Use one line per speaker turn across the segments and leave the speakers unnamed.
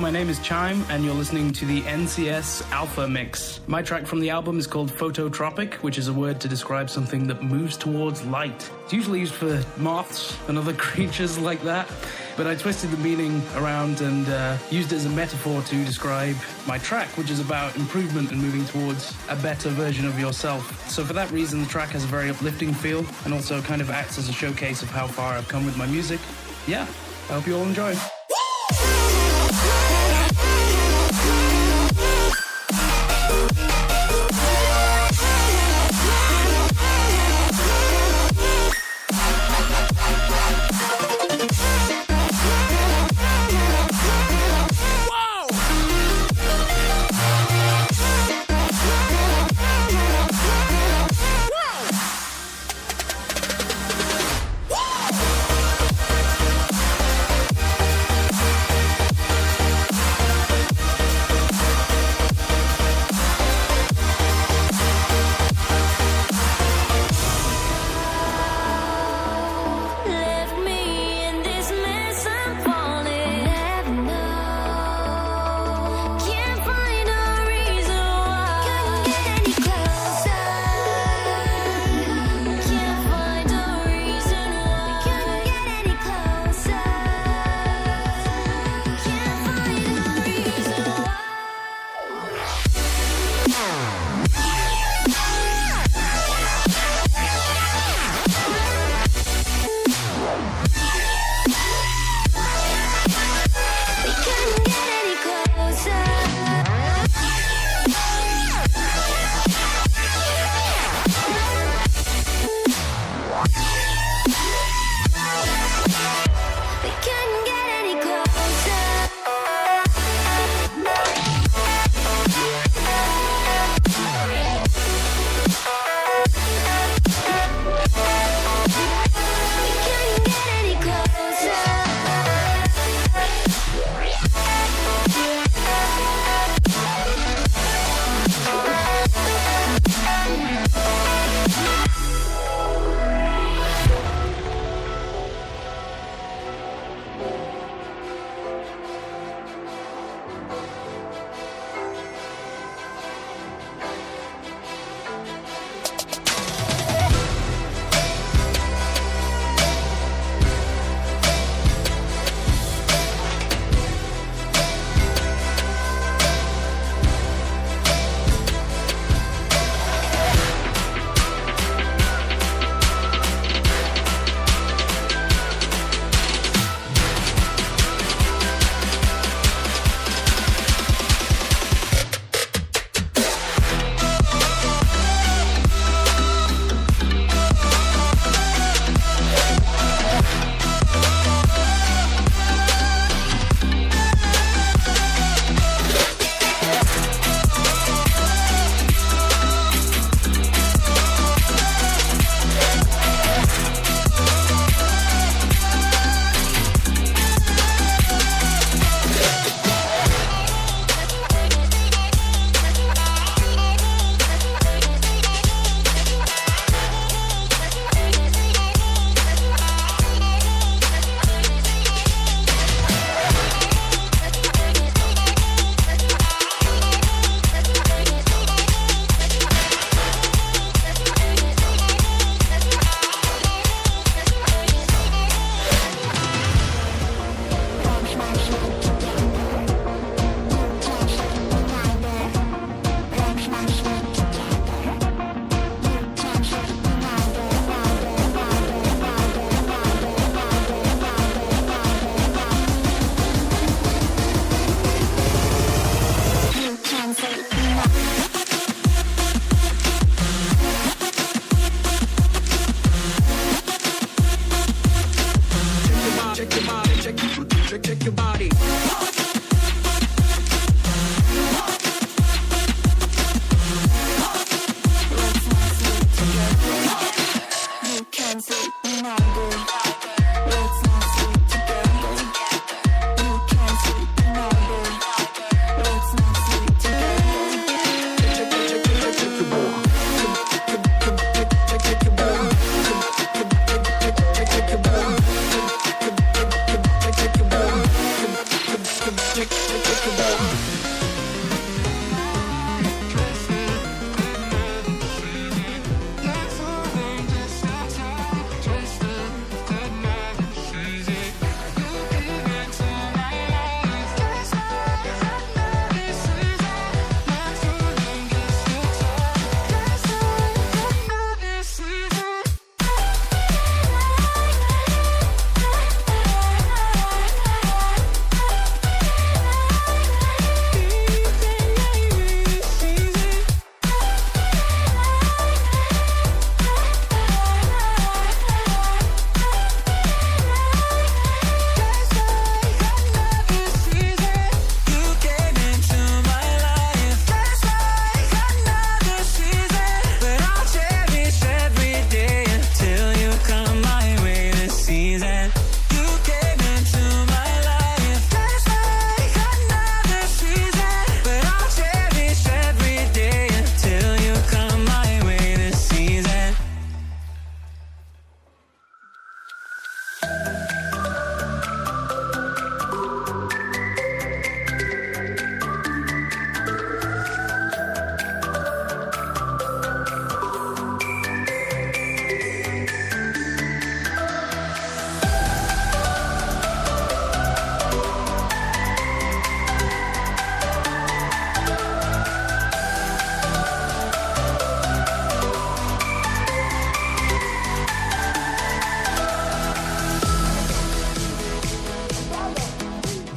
my name is Chime, and you're listening to the NCS Alpha Mix. My track from the album is called Phototropic, which is a word to describe something that moves towards light. It's usually used for moths and other creatures like that, but I twisted the meaning around and used it as a metaphor to describe my track, which is about improvement and moving towards a better version of yourself. So for that reason, the track has a very uplifting feel and also kind of acts as a showcase of how far I've come with my music. Yeah, I hope you all enjoy.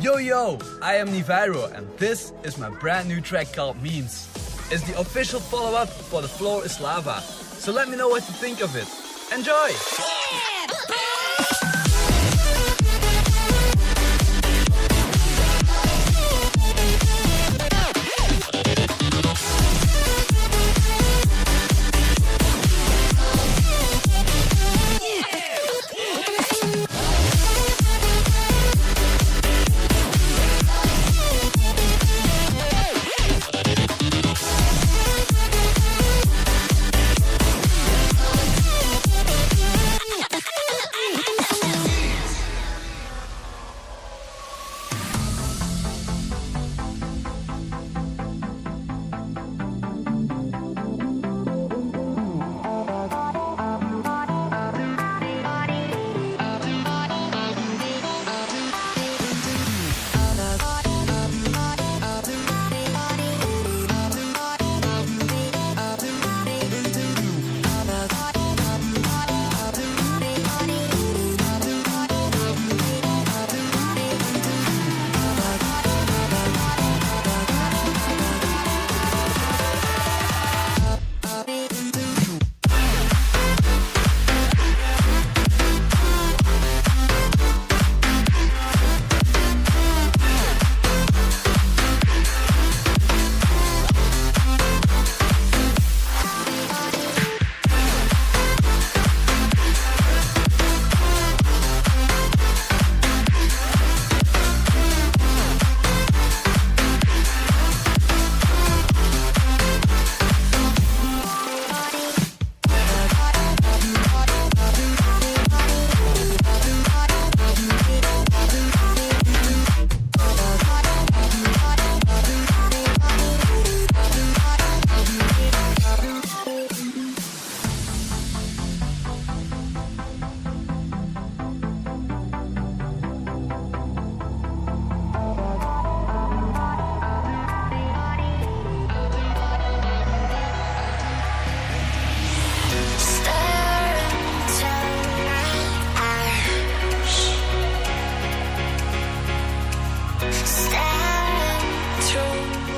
Yo yo, I am Nivairo and this is my brand new track called Memes. It's the official follow-up for The Floor is Lava. So let me know what you think of it. Enjoy!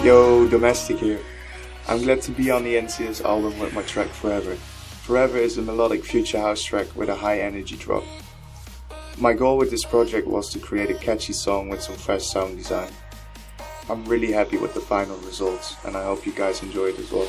Yo, Domestic here. I'm glad to be on the NCS album with my track Forever. Forever is a melodic future house track with a high energy drop. My goal with this project was to create a catchy song with some fresh sound design. I'm really happy with the final results and I hope you guys enjoy it as well.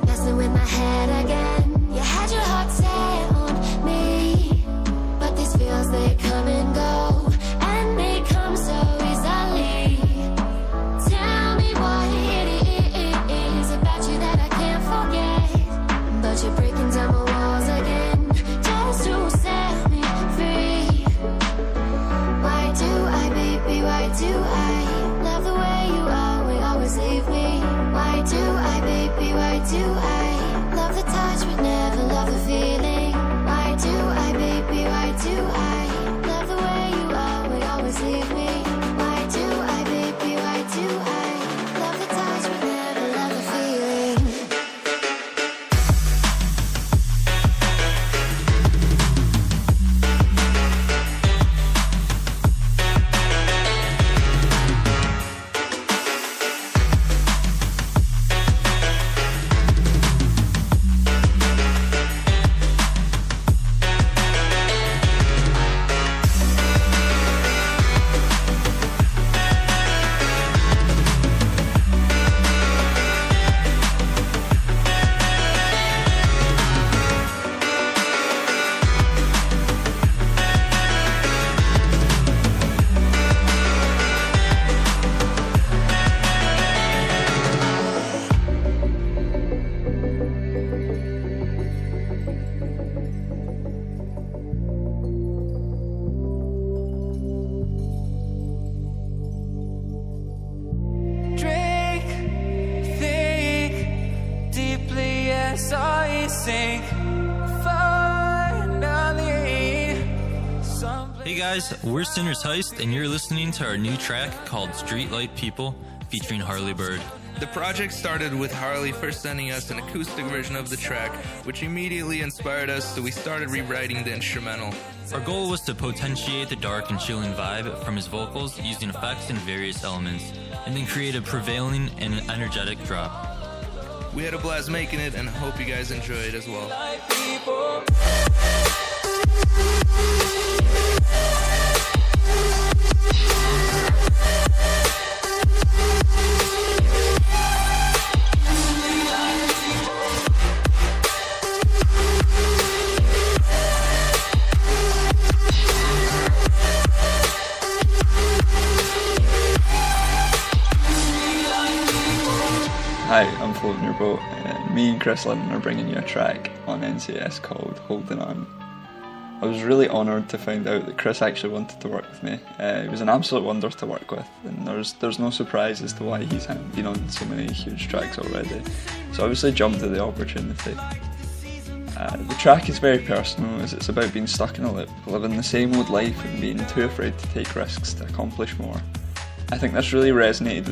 Messing with my head again. You had your heart set on me, but these feels they come and go, and they come so easily. Tell me what it is about you that I can't forget, but you're breaking down my walls again just to set me free. Why do I, baby, why do I love the way you always, always leave me? Why do I, baby, why do I love the touch but never love the feeling? Why do I, baby, why do I love the way you always, always leave me? Why do I, baby, why do I love the touch but never love the feeling?
sink. Finally,
Hey guys, we're Sinner's Heist, and you're listening to our new track called Streetlight People, featuring Harley Bird.
The project started with Harley first sending us an acoustic version of the track, which immediately inspired us, so we started rewriting the instrumental.
Our goal was to potentiate the dark and chilling vibe from his vocals using effects and various elements, and then create a prevailing and energetic drop.
We had a blast making it and hope you guys enjoy it as well.
Hi, I'm Floating Your Boat. Me and Chris Lynn are bringing you a track on NCS called Holding On. I was really honoured to find out that Chris actually wanted to work with me. He was an absolute wonder to work with, and there's no surprise as to why he's been on so many huge tracks already. So obviously jumped at the opportunity. The track is very personal, as it's about being stuck in a loop, living the same old life and being too afraid to take risks to accomplish more. I think this really resonated with